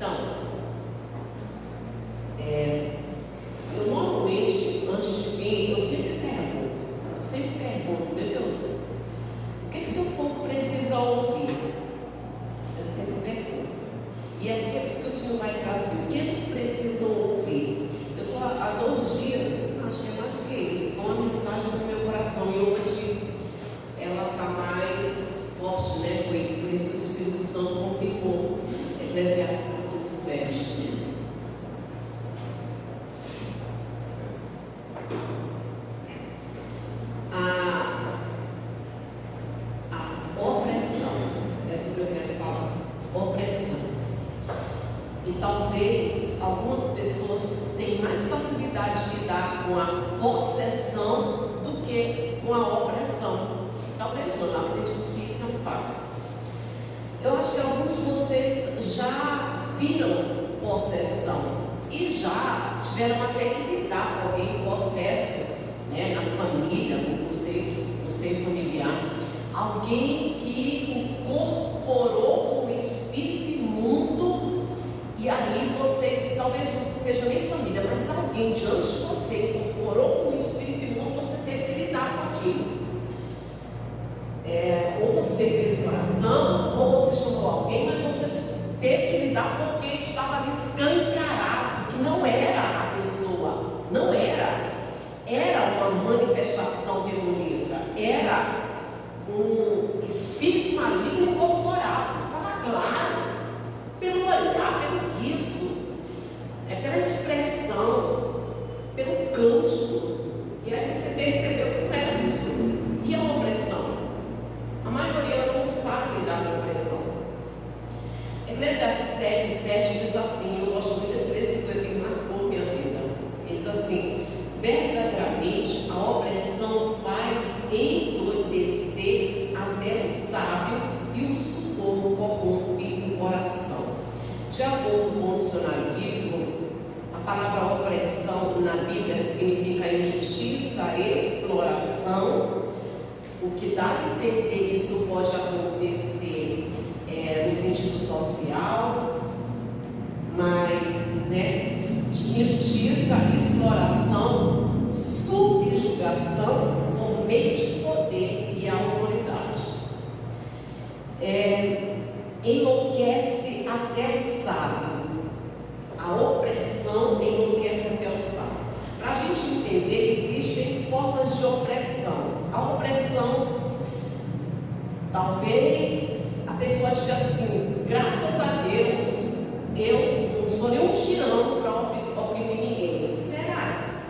Então, eu normalmente, antes de vir, eu sempre pergunto, meu Deus, o que o teu povo precisa ouvir? Eu sempre pergunto. E aqueles que o Senhor vai trazer, o que eles precisam ouvir? Eu estou há 2 dias, acho que é mais do que isso, com uma mensagem no meu coração, e hoje ela está mais forte, né? Foi isso que o Espírito Santo confirmou, Eclesiastes capítulo 7. A opressão, é sobre o que eu quero falar, opressão. E talvez algumas pessoas tenham mais facilidade de lidar com a possessão do que com a opressão. Talvez não, acredito que isso é um fato. Eu acho que alguns de vocês já viram possessão e já tiveram até que lidar com alguém possesso, né, na família, no seio familiar. Alguém que incorporou com o espírito imundo, e aí vocês, talvez não seja nem família, mas alguém diante de você incorporou com o espírito imundo, você teve que lidar com aquilo. Ou você fez oração, ou você chamou alguém, mas você teve que lidar porque estava ali escancarado, que não era a pessoa, não era. Era uma manifestação demoníaca, era um espírito maligno incorporado, estava claro, pelo olhar, pelo riso, pela expressão, pelo cântico. E aí você percebeu que não era isso. E a opressão? A maioria não sabe lidar com a opressão. Eclesiastes 7:7 diz assim, eu gosto muito desse versículo, ele marcou minha vida. Ele diz assim: verdadeiramente a opressão faz endoidecer até o sábio, e o suborno corrompe o coração. De acordo com o dicionário bíblico, a palavra opressão na Bíblia significa injustiça, exploração, o que dá a entender que isso pode acontecer no sentido social, mas, de injustiça, exploração, subjugação por meio de poder e autoridade. Enlouquece até o sábio. A opressão enlouquece até o sábio. Para a gente entender, existem formas de opressão. A opressão, talvez a pessoa diga assim: graças a Deus, eu não sou nenhum tirano para oprimir ninguém. Será?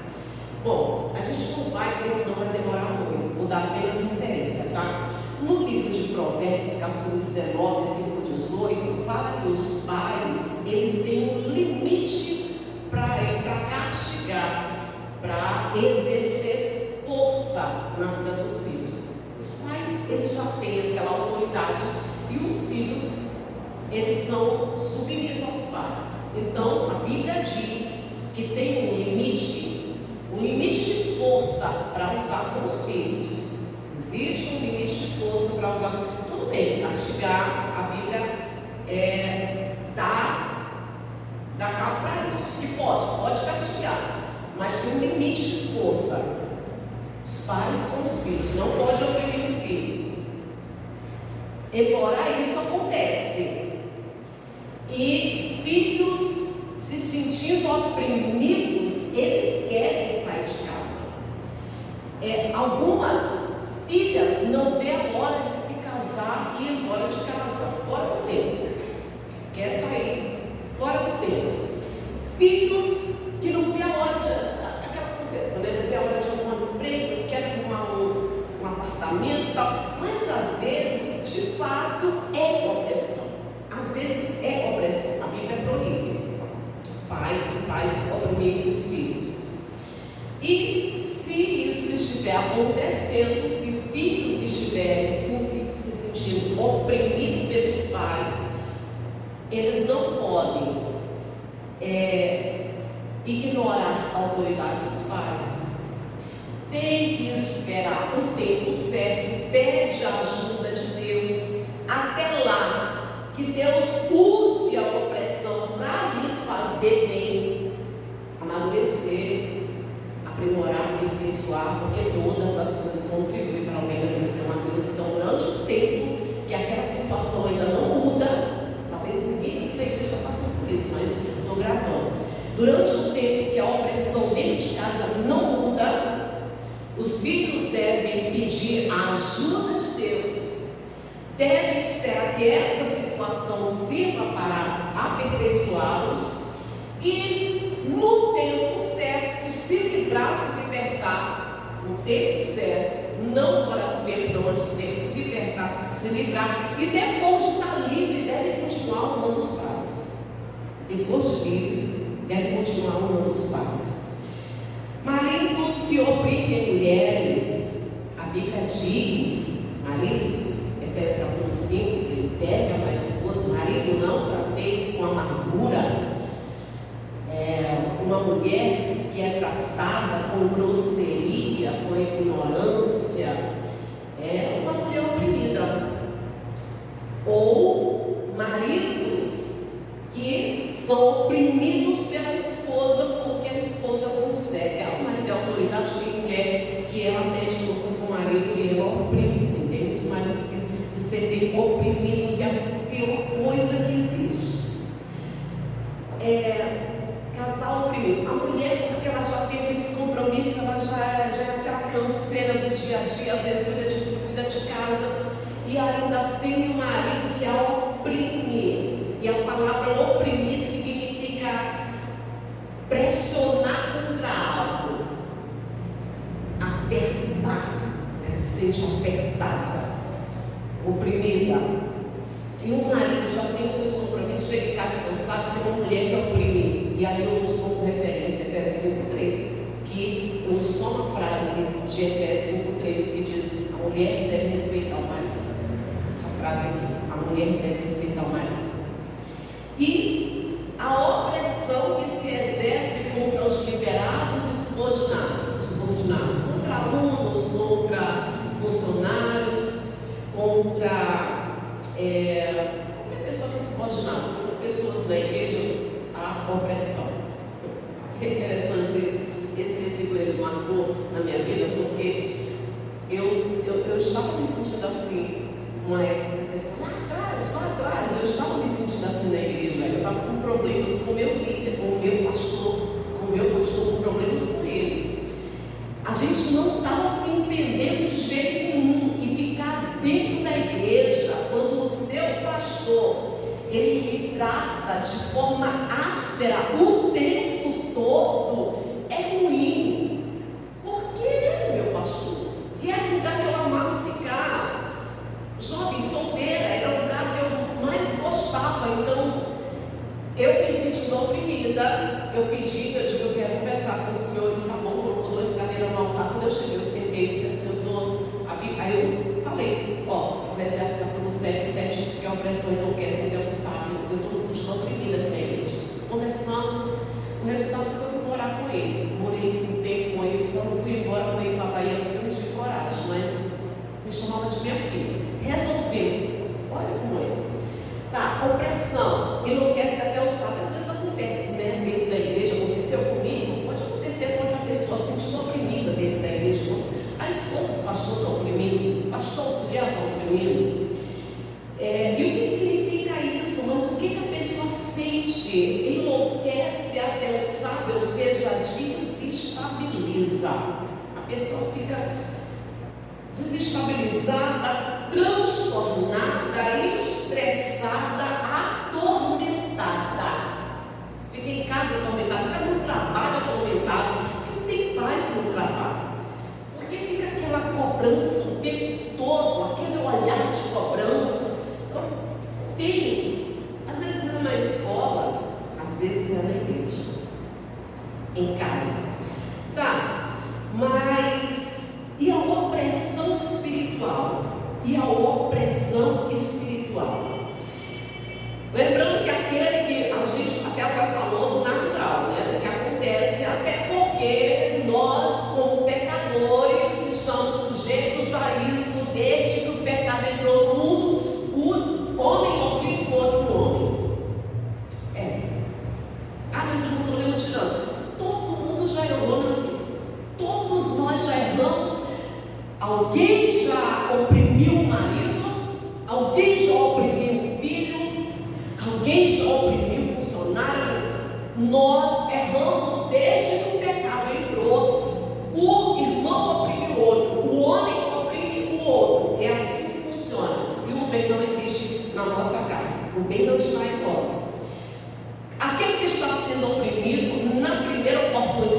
Bom, a gente não vai, porque senão vai demorar muito. Vou dar apenas referência, tá? No livro de Provérbios, capítulo 19, versículo 18, fala que os pais, eles têm um limite para castigar, para exercer força na vida dos filhos. Os pais, eles já têm aquela autoridade, e os filhos, eles são submissos aos pais. Então, a Bíblia diz que tem um limite de força para usar com os filhos. Existe um limite de força para usar. Tudo bem, castigar, a Bíblia dá cabo para isso. Se pode castigar, mas tem um limite de força. Os pais com os filhos, não pode oprimir os filhos. Embora isso acontece, e filhos se sentindo oprimidos, eles querem sair de casa. Algumas filhas não vê a hora de se casar e ir embora de casa, fora do tempo. Quer sair fora do tempo. Filhos que não vê a hora de aquela conversa, né? Não vê a hora de arrumar um emprego, quer arrumar um apartamento e tal. Mas às vezes, de fato, é opressão. Às vezes é opressão. A Bíblia proíbe pais oprimir os filhos. E se isso estiver acontecendo, se filhos estiverem se sentindo oprimidos pelos pais, eles não podem ignorar a autoridade dos pais. Tem que esperar o tempo certo, pede a ajuda de Deus, até lá que Deus use a opressão para fazer bem, amadurecer, aprimorar, aperfeiçoar, porque todas as coisas contribuem para o bem daqueles que amam a Deus. Então, durante o tempo que aquela situação ainda não muda, talvez ninguém aqui da igreja está passando por isso, mas estou gravando. Durante o tempo que a opressão dentro de casa não muda, os filhos devem pedir a ajuda de Deus, devem esperar que essa situação sirva para aperfeiçoá-los e, no tempo certo, se livrar, se libertar, no tempo certo, não fora do tempo, não antes do tempo, se libertar, se livrar, e depois de estar livre, deve continuar honrando os pais. Depois de livre, deve continuar honrando os pais. Maridos que oprimem mulheres, a Bíblia diz, maridos, Efésios 5, que ele deve amar a esposa, marido não trateis com amargura. Uma mulher que é tratada com grosseria, com ignorância, é uma mulher oprimida. Ou maridos que são oprimidos pela esposa, porque a esposa consegue. O marido é autoridade, tem mulher que ela mete força com o marido e ela oprime, sim. Tem muitos maridos que se sentem oprimidos, e é a pior coisa que existe. Casal oprimido. A mulher, porque ela já tem aqueles compromissos, ela já é aquela canseira do dia a dia, às vezes cuida de casa, e ainda tem um marido que a oprime. E a palavra oprimir significa pressionar contra algo, apertar, se sente apertada, oprimida. E o marido já tem os seus compromissos, chega em casa cansado, tem uma mulher que oprime. E ali eu uso como referência Efésios 5,3, que eu uso só uma frase de Efésios 5,3 que diz: a mulher deve respeitar o marido. Essa frase aqui, a mulher deve respeitar o marido. E a opressão que se exerce contra os liderados e subordinados, contra alunos, contra funcionários, contra qualquer pessoa que é subordinada, contra pessoas da igreja, a opressão. É interessante isso. Esse versículo ele marcou na minha vida, porque eu estava me sentindo assim, uma época, lá atrás, eu estava me sentindo assim na igreja. Eu estava com problemas com o meu líder, com o meu pastor, com problemas com ele. A gente não estava se entendendo de jeito nenhum, e ficar dentro da igreja, quando o seu pastor ele lhe trata de forma áspera o tempo todo, é ruim. Porque ele era meu pastor, e era o lugar que eu amava ficar, jovem, solteira, era o lugar que eu mais gostava. Então, eu me sentindo oprimida, eu pedi, eu digo, eu quero conversar com o senhor. Ele, tá bom, colocou 2 cadeiras no altar. Quando eu cheguei, eu sentei, ele se assentou. Aí eu falei, Eclesiastes capítulo 7 diz que a opressão enlouquece, então sabe, eu estou me sentindo oprimida aqui na igreja. Conversamos, o resultado foi que eu fui morar com ele. Morei um tempo com ele, só não fui embora com ele para a Bahia porque eu não tive coragem, mas me chamava de minha filha. Resolvemos, olha como é. Tá, opressão enlouquece até o sábado. Às vezes acontece, né, dentro da igreja, aconteceu comigo, pode acontecer com outra pessoa, se sentindo oprimida dentro da igreja. A esposa do pastor está oprimindo, o pastor auxiliar está oprimindo. E o que significa isso? Mas o que a pessoa sente? Enlouquece até o sábado, ou seja, desestabiliza. A pessoa fica desestabilizada, transtornada, estressada, atormentada. Fica em casa atormentada, fica no trabalho atormentado, porque não tem paz no trabalho. Porque fica aquela cobrança o tempo todo, aquele olhar de cobrança. Então, às vezes é na escola, às vezes é na igreja, em casa. Tá, mas e a opressão espiritual? E a opressão Alguém já oprimiu o filho? Alguém já oprimiu o funcionário? Nós erramos desde que o pecado entrou. O irmão oprime o outro, o homem oprime o outro. É assim que funciona. E o bem não existe na nossa carne. O bem não está em nós. Aquele que está sendo oprimido, na primeira oportunidade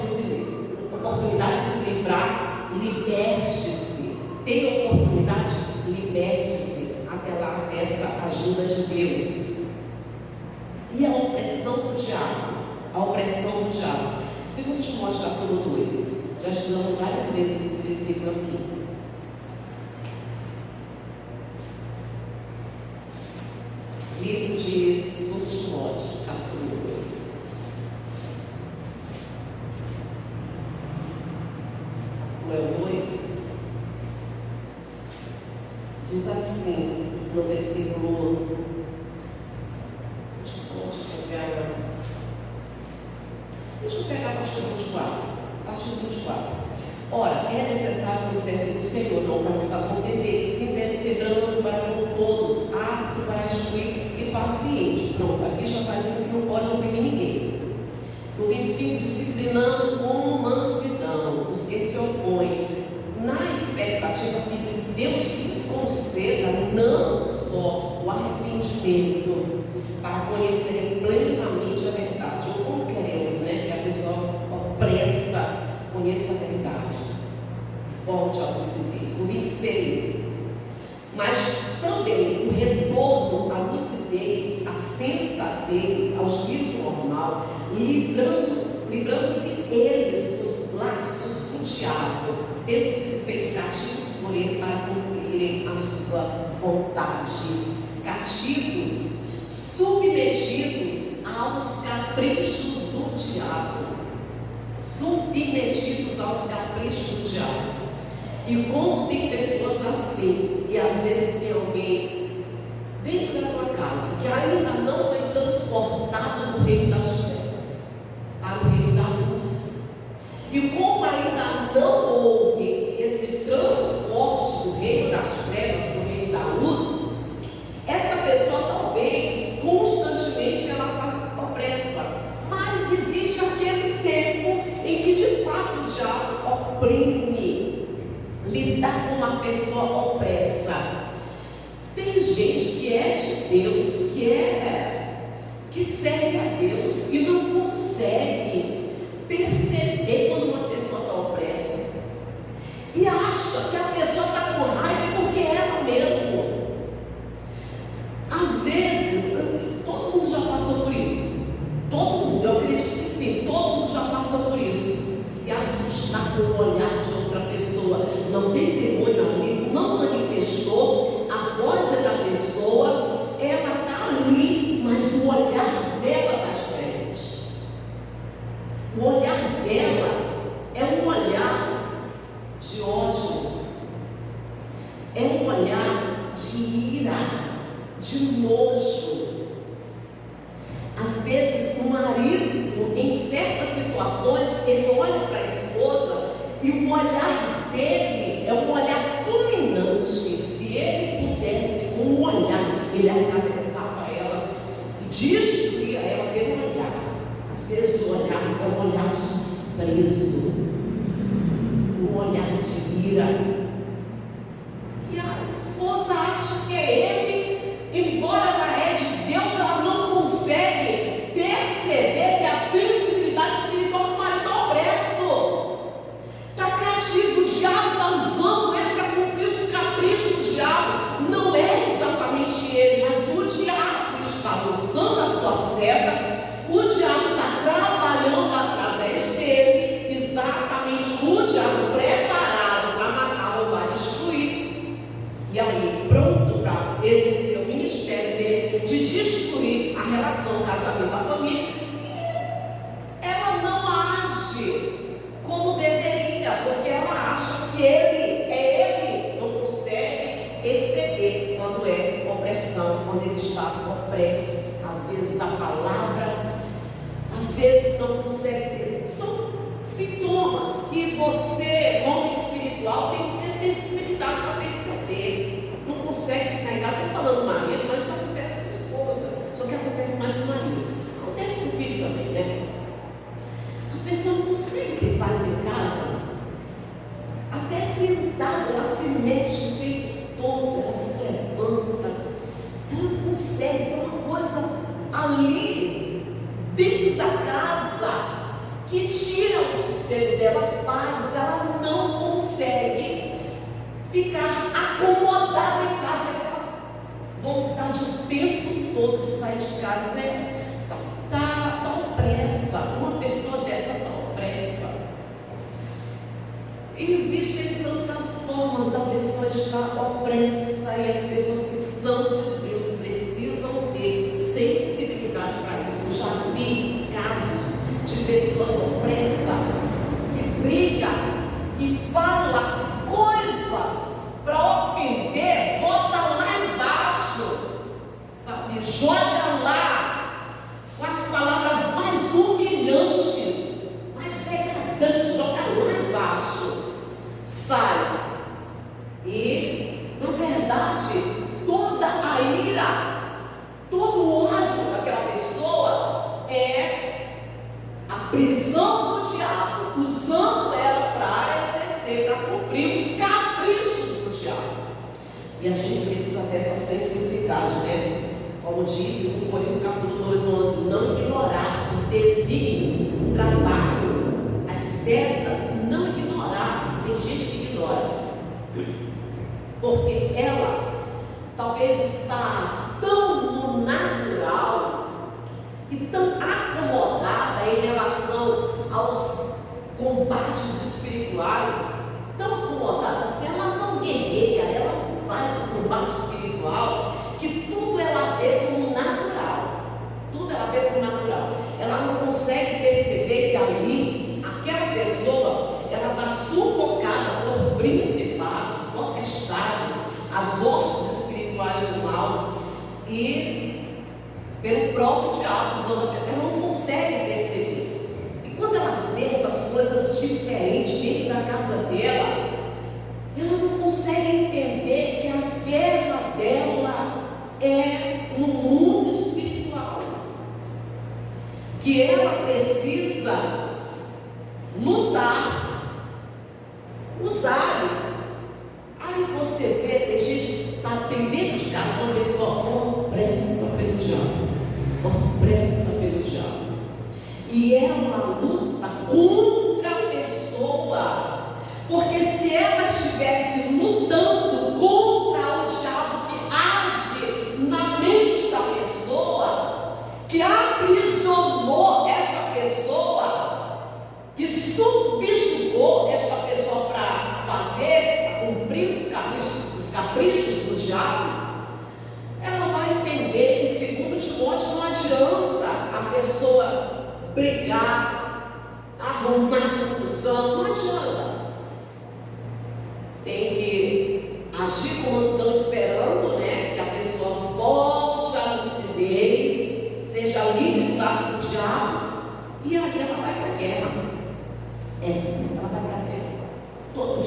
de se livrar, liberte-se. Tem oportunidade, liberte-se. Até lá, peça ajuda de Deus. E a opressão do diabo? A opressão do diabo. 2 Timóteo capítulo 2. Já estudamos várias vezes esse versículo aqui. Livro de 2 Timóteo, capítulo 2. Capítulo 2. Diz assim, no versículo... Deixa eu pegar a partir do 24. Partir do 24. Ora, é necessário que o servo do Senhor, não para ficar contente, sim deve ser brando para com todos, apto para instruir e paciente. Pronto, aqui já faz o que não pode oprimir ninguém. No 25, disciplinando com mansidão os que se opõem, na expectativa que Deus lhes conceda não só o arrependimento, para conhecerem plenamente a verdade, ou como queremos, né? Que a pessoa opressa, conheça a verdade, volte à lucidez. No 26, mas também o retorno à lucidez, à sensatez, ao juízo normal, livrando-se eles dos laços do diabo, tendo sido feitos cativos por ele para cumprirem a sua vontade. Cativos, submetidos aos caprichos do diabo. Submetidos aos caprichos do diabo. E como tem pessoas assim, e às vezes tem alguém dentro da tua casa que ainda não foi transportado do reino das trevas para o reino da luz. E como ainda não houve esse transporte do reino das trevas para o reino da luz, essa pessoa talvez constantemente ela está opressa. Mas existe aquele tempo em que de fato o diabo oprime. Lidar com uma pessoa opressa. Tem gente que é de Deus, que serve a Deus e não consegue perceber quando uma pessoa está opressa. E acha que a pessoa está com raiva porque é ela mesmo. Às vezes, todo mundo já passou por isso. Todo mundo, eu acredito que sim, todo mundo já passou por isso. Se assustar com o olhar de outra pessoa, não tem testemunho ali, não manifestou, a voz é da pessoa, ela está ali, mas o olhar dela está diferente. O olhar dela é um olhar de ódio, é um olhar de ira, de nojo. Às vezes o marido, em certas situações, ele olha para a esposa e o olhar dele é um olhar fulminante. Se ele pudesse, com um olhar, ele atravessava ela e destruía ela pelo olhar. Às vezes o olhar é um olhar de desprezo, um olhar de ira. E a esposa acha que é ele, embora ela é de Deus, ela não consegue perceber que a sensibilidade espiritual do marido está opresso, está cativo. O diabo está usando ele para cumprir os caprichos do diabo. Não é exatamente ele, mas o diabo está lançando a sua seta, o diabo está trabalhando através dele, exatamente o diabo preparado para matar, roubar, destruir. E aí, pronto para exercer o ministério dele, de destruir a relação, o casamento, a família. Ela não age como deveria, porque ela acha que ele não consegue perceber quando é opressão, quando ele está opresso. Às vezes a palavra, às vezes não consegue. São sintomas que você, homem espiritual, tem que ter sensibilidade para perceber. Não consegue ficar em casa. Estou falando do marido, mas isso acontece com a esposa. Só que acontece mais com o marido. Acontece com o filho também, né? A pessoa não consegue ter paz em casa. Até sentada, ela se mexe o tempo todo, ela se levanta. Ela não consegue ter uma coisa ali, dentro da casa, que tira o sossego dela, a paz. Ela não consegue ficar acomodada em casa, aquela vontade o tempo todo de sair de casa. Tá opressa. Uma pessoa dessa está opressa. E existem tantas formas da pessoa estar opressa, e as pessoas que são de Deus precisam ter sensibilidade para isso. Eu já vi casos de pessoas opressas que brigam e fala coisas para ofender, bota lá embaixo, sabe? Joga lá com as palavras mais humilhantes, mais degradantes, joga lá embaixo, sai. E, na verdade, toda a ira, todo o ódio daquela pessoa é a prisão do diabo, usando ela para exercer, para cumprir os caprichos do diabo. E a gente precisa ter essa sensibilidade, né? Como diz em Coríntios capítulo 2:11, não ignorar os desígnios, o trabalho, as setas, não ignorar. Tem gente que ignora, porque ela talvez está tão no natural e tão acomodada em relação aos combates espirituais, tão acomodada, se ela não guerreia, ela não vai para o combate espiritual, que tudo ela vê como natural, tudo ela vê como natural. Ela não consegue perceber que ali, aquela pessoa, ela está sufocada por principados, potestades, as hostes espirituais do mal, e pelo próprio diabo usando a ela não consegue perceber. E quando ela vê essas coisas diferentes dentro da casa dela, ela não consegue entender que a guerra dela é no mundo espiritual, que ela precisa lutar os ares. Aí você vê, tem gente que tem dentro de casa uma pessoa opressa pelo diabo, opressa pelo diabo, e ela luta contra a pessoa, porque se ela estivesse lutando contra o diabo que age na mente da pessoa, que aprisionou essa pessoa, que subjugou esta pessoa para fazer, para cumprir os caprichos do diabo, ela vai entender que, segundo Timóteo, não adianta a pessoa brigar, arrumar confusão, não adianta. Tem que agir como estão esperando, né? Que a pessoa volte à lucidez, seja livre do laço do diabo, e aí ela vai para a guerra. Ela vai para a guerra. Todo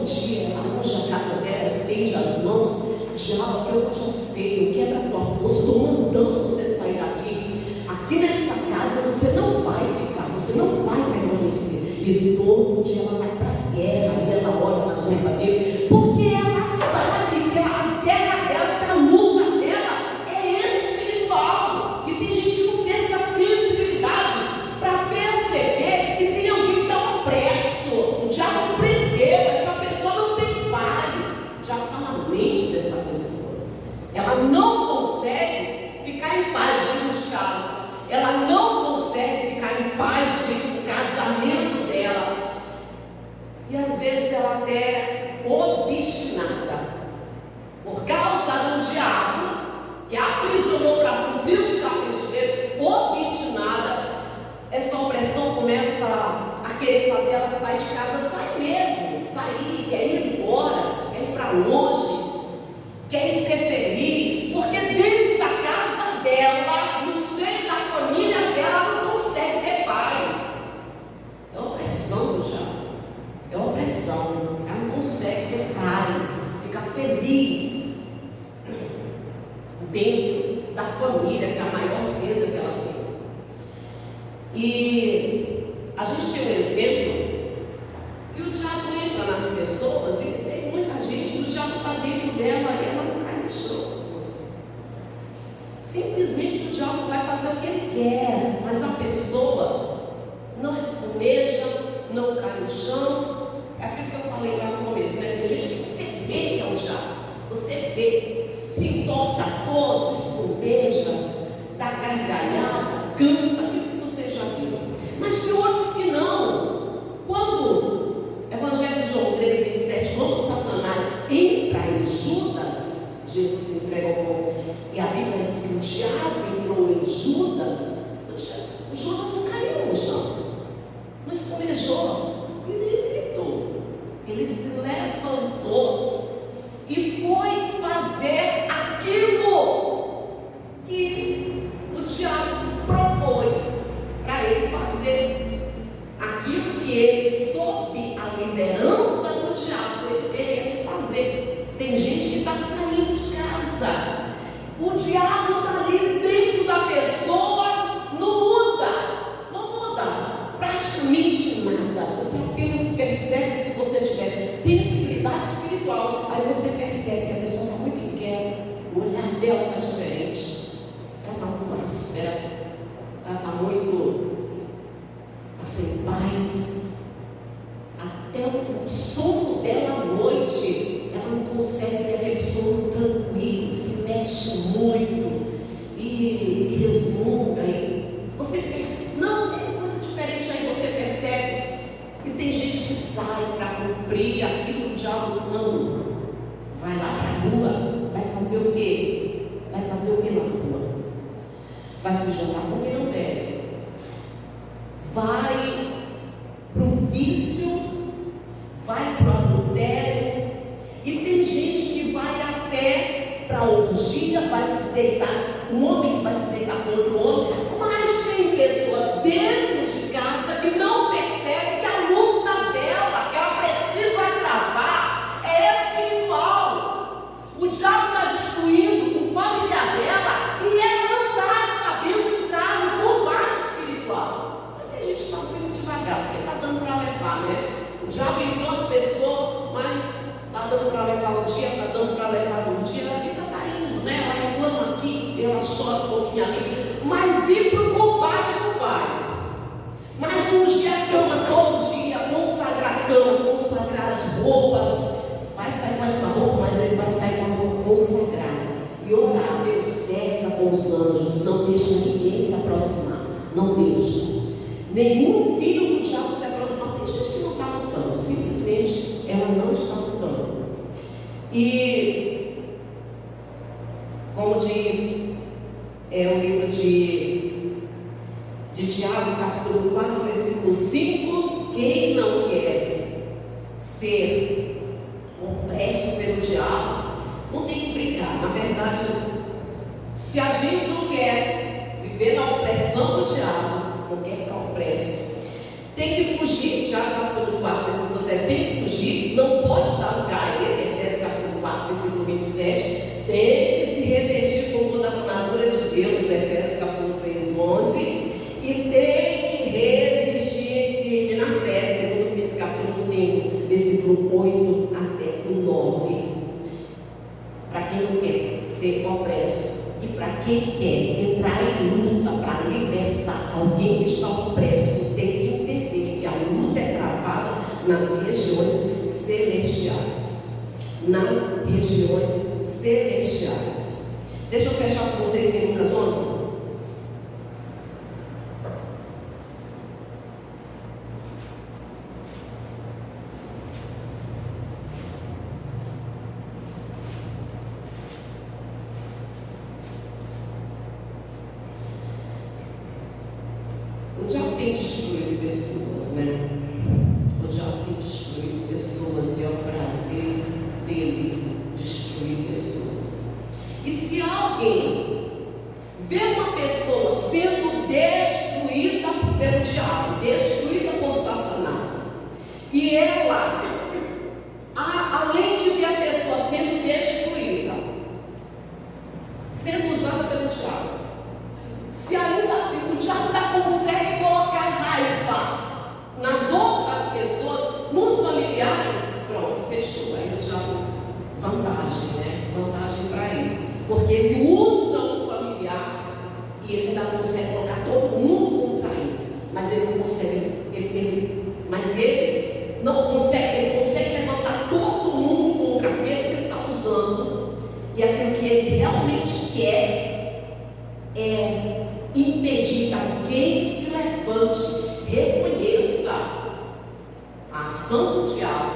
dia, ela arranja a casa dela, estende as mãos. Diabo, que eu te aceito, quebra a tua força, estou mandando você sair daqui. Aqui nessa casa você não vai ficar, você não vai permanecer. E todo dia ela vai para a guerra, e ela olha nas roupas dele, porque ela sabe que a guerra dela, que a luta dela é espiritual. E tem gente que não tem essa sensibilidade para perceber que tem alguém que está opresso. O diabo prendeu, essa pessoa não tem paz. O diabo está na mente dessa pessoa. Ela não consegue ficar em paz dentro de casa. Ela não consegue ficar em paz dentro do casamento dela. E às vezes ela até é obstinada, por causa do diabo, que a aprisionou para cumprir os caprichos dele, obstinada. Essa opressão começa a querer fazer ela sair de casa, sair mesmo, sair, quer ir embora, quer ir para longe, quer ir ser feliz, porque dentro da casa dela, no seio da família dela, ela não consegue ter paz. É opressão do diabo, é opressão. Ela não consegue ter paz, ficar feliz, dentro da família, que é a maior riqueza que ela tem. E a gente tem um exemplo que o diabo entra nas pessoas e tem muita gente que o diabo está dentro dela e ela não cai no chão. Simplesmente o diabo vai fazer o que ele quer, mas a pessoa não escureja, não cai no chão. É aquilo que eu falei lá no começo, né? Tem gente que você vê que é o diabo, você vê, se entorta todo, escureja, dá gargalhada, canta, aquilo que você já viu. Mas tem outros que não. Quando Evangelho de João 3, 27, quando Satanás entra em Judas, Jesus se entrega ao povo, e a Bíblia diz que o diabo entrou em Judas. O Judas não caiu no chão, não escurejou e nem gritou. Ele se levantou e foi fazer aquilo que o diabo propôs para ele fazer. Aquilo que ele, sob a liderança do diabo, ele teria que fazer. Tem gente que está saindo de casa, o diabo está ali dentro da pessoa, não muda praticamente nada. Você apenas percebe, se você tiver sensibilidade espiritual, aí você percebe que a pessoa está muito inquieta, o olhar dela está diferente, ela está muito áspera, ela está sem paz, até o sono dela à noite, ela não consegue ter aquele sono tranquilo, se mexe muito e resmunga, e você percebe, não, tem coisa diferente aí, você percebe. E tem gente que sai para cumprir aquilo que o diabo não vai lá para a rua, vai fazer o quê? Vai fazer o que na rua? Vai se juntar com quem não deve, vai para o vício, vai para o adultério, e tem gente que vai até para a orgia, vai se deitar, um homem que vai se deitar com outro homem, mas tem pessoas dentro de casa que não percebem que a luta dela, que ela precisa travar, é espiritual. O diabo está destruindo o familiar dela e ela não está sabendo entrar no combate espiritual. Mas tem gente que está muito devagar, porque está dando para levar, né? O diabo entrou na pessoa, mas está dando para levar o dia, está dando para levar o dia, a vida está indo, né? Ela reclama aqui, ela chora um pouquinho ali, mas ir para o combate não vai. Mas ungir a cama todo dia, consagrar a cama, consagrar as roupas, vai sair com essa roupa, mas ele vai sair com a roupa consagrada e orar, Deus cerca com os anjos, não deixa ninguém se aproximar, não deixa nenhum filho do diabo se aproximar. Tem gente que não está lutando, simplesmente ela não está lutando. E como diz o livro de Tiago, capítulo 4, versículo 5, quem não quer ser opresso pelo diabo, não tem que brincar. Na verdade, se a gente não quer viver na opressão do diabo, não quer ficar opresso, tem que fugir. Tiago, capítulo 4, versículo 7, tem que fugir, não pode dar lugar a ele. Efésios, capítulo 4, versículo 27, tem que se revestir com toda a armadura de Deus. Efésios, capítulo 6, 11. E tem que resistir firme na fé, segundo capítulo 5, versículo 8 até o 9. Para quem não quer ser opresso e para quem quer entrar em luta para libertar alguém que está opresso, tem que entender que a luta é travada nas regiões celestiais. Nas regiões celestiais. Deixa eu fechar com vocês em Lucas 11. O diabo tem destruído pessoas, né? O diabo tem destruído pessoas e é o prazer dele destruir pessoas. E se alguém vê uma pessoa sendo destruída pelo diabo, destruída por Satanás, e ela, além de ver a pessoa sendo destruída, sendo diabo. Se ainda assim o diabo ainda consegue colocar raiva nas outras pessoas, nos familiares, pronto, fechou. Aí o diabo, vantagem, né? Vantagem para ele. Porque ele usa o familiar e ele ainda consegue colocar todo mundo contra ele. Mas ele não consegue, mas ele não consegue, ele consegue levantar todo mundo contra aquele que ele está usando. E aquilo que ele realmente quer é impedir que alguém se levante, reconheça a ação do diabo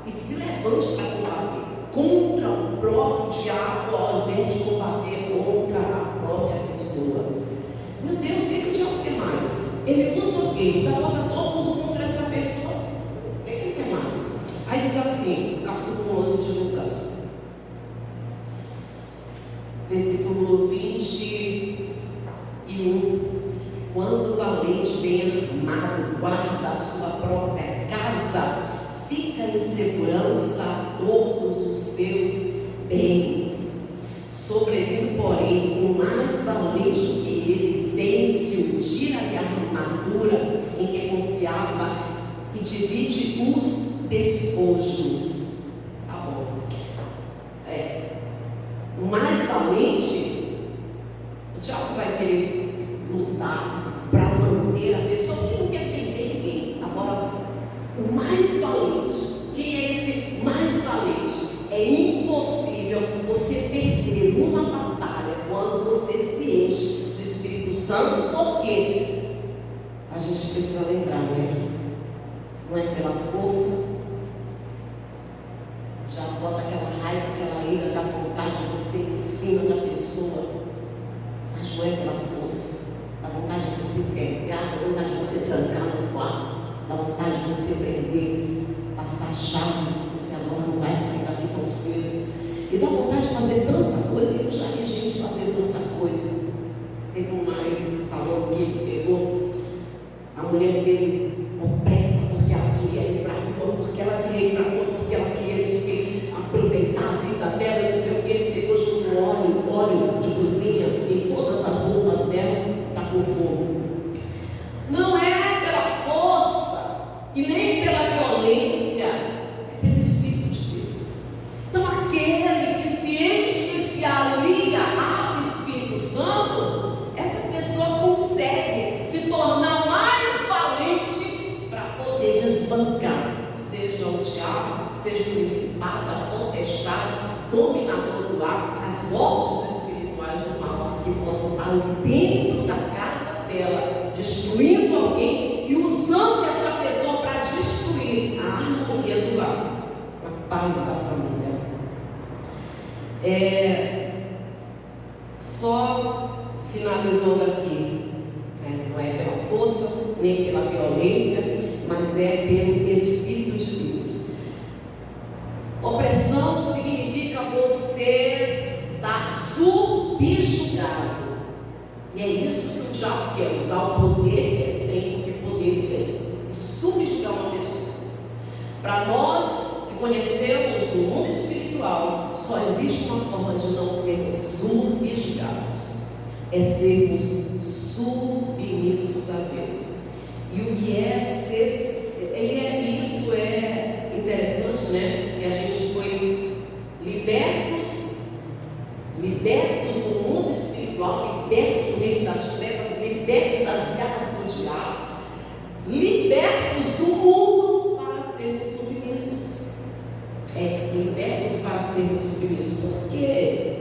e se levante para combater contra o próprio diabo, ao invés de combater contra a própria pessoa. Meu Deus, o que o diabo quer mais? Ele usa alguém, dá bota todo mundo contra essa pessoa. O que ele quer mais? Aí diz assim, capítulo 11 de Lucas, versículo 21. Quando o valente bem armado guarda a sua própria casa, fica em segurança todos os seus bens. Sobrevindo, porém, o mais valente do que ele vence o tira-lhe a armadura em que confiava e divide os despojos. Tá bom. O mais valente, o diabo vai querer lutar para manter a pessoa que não quer perder ninguém. Agora, o mais valente, quem é esse mais valente? É impossível você perder uma batalha quando você se enche do Espírito Santo, porque a gente precisa lembrar, né? Não é pela força. Já bota aquela raiva, aquela ira, da vontade de você em cima da pessoa, mas não é pela força. Dá vontade de você pegar, dá vontade de você trancar no quarto, dá vontade de você prender, passar a chave, você agora não vai sair daqui tão cedo. E dá vontade de fazer tanta coisa. Eu já vi gente fazer tanta coisa. Teve um marido falando que ele pegou a mulher dele opressa porque ela queria ir para a rua, porque ela queria ir para a rua, porque ela queria aproveitar a vida dela, não sei o que. Ele pegou junto óleo de cozinha em todas as roupas dela, está com fogo. Não é pela força e nem pela violência, é pelo Espírito de Deus. Então aquele que se enche, se alia ao Espírito Santo, essa pessoa consegue se tornar mais valente para poder desbancar, seja o diabo, seja o principado, a potestade, dominador do ar, as hostes espirituais do mal, que possam estar ali dentro da casa dela, destruindo alguém e usando essa pessoa para destruir a harmonia do lar, a paz da família. Só finalizando aqui, não é pela força, nem pela violência, mas é pelo Espírito de Deus. Opressão significa você estar subjugado. E é isso que o diabo quer, usar o poder que ele tem, porque poder ele tem, e subjugar uma pessoa. Para nós que conhecemos o mundo espiritual, só existe uma forma de não sermos subjugados, é sermos submissos a Deus. E o que é ser, isso é interessante, né? Que a gente foi libertos do mundo espiritual, libertos do reino das trevas, libertos das garras do diabo, libertos do mundo para sermos submissos. Libertos para sermos submissos. Por quê?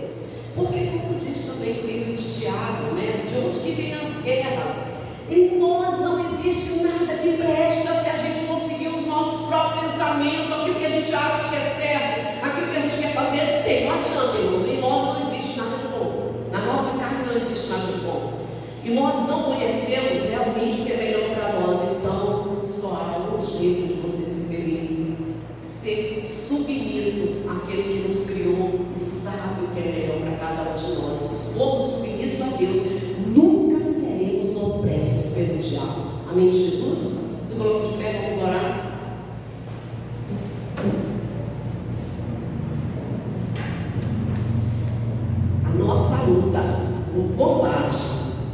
Porque, como diz também o livro de Tiago, né? De onde que vêm as guerras? Em nós não existe nada que presta se a gente conseguir os nossos próprios pensamentos, aquilo que a gente acha que é certo, aquilo que a gente quer fazer, não adianta, irmãos. Em nós não existe nada de bom. Na nossa carne não existe nada de bom. E nós não conhecemos realmente o que é melhor para nós. Então, só há um jeito de você ser feliz: ser submisso àquele que nos criou e sabe o que é melhor para cada um de nós. Se formos submissos a Deus, nunca seremos opressos pelo diabo. Amém, Jesus? Se coloca de pé, vamos orar. A nossa luta o combate,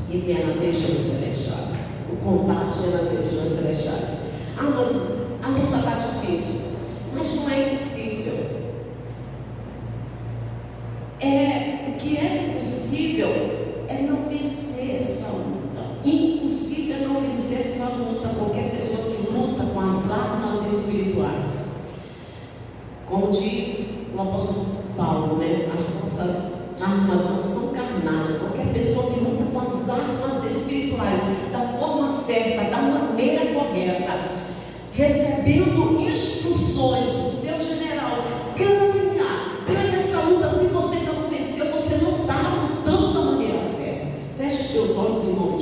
ele é nas regiões celestiais. O combate é nas regiões celestiais. Ah, mas a luta está difícil. Mas não é impossível. O que é possível é não vencer essa luta. Impossível é não vencer essa luta. Qualquer pessoa que luta com as armas espirituais. Como diz o apóstolo Paulo, né? As nossas armas não são carnais. Qualquer pessoa que luta com as armas espirituais, da forma certa, da maneira correta, recebendo instruções do seu general, ganha essa luta. Se você não venceu, você não está lutando da maneira certa. Feche os seus olhos, irmão.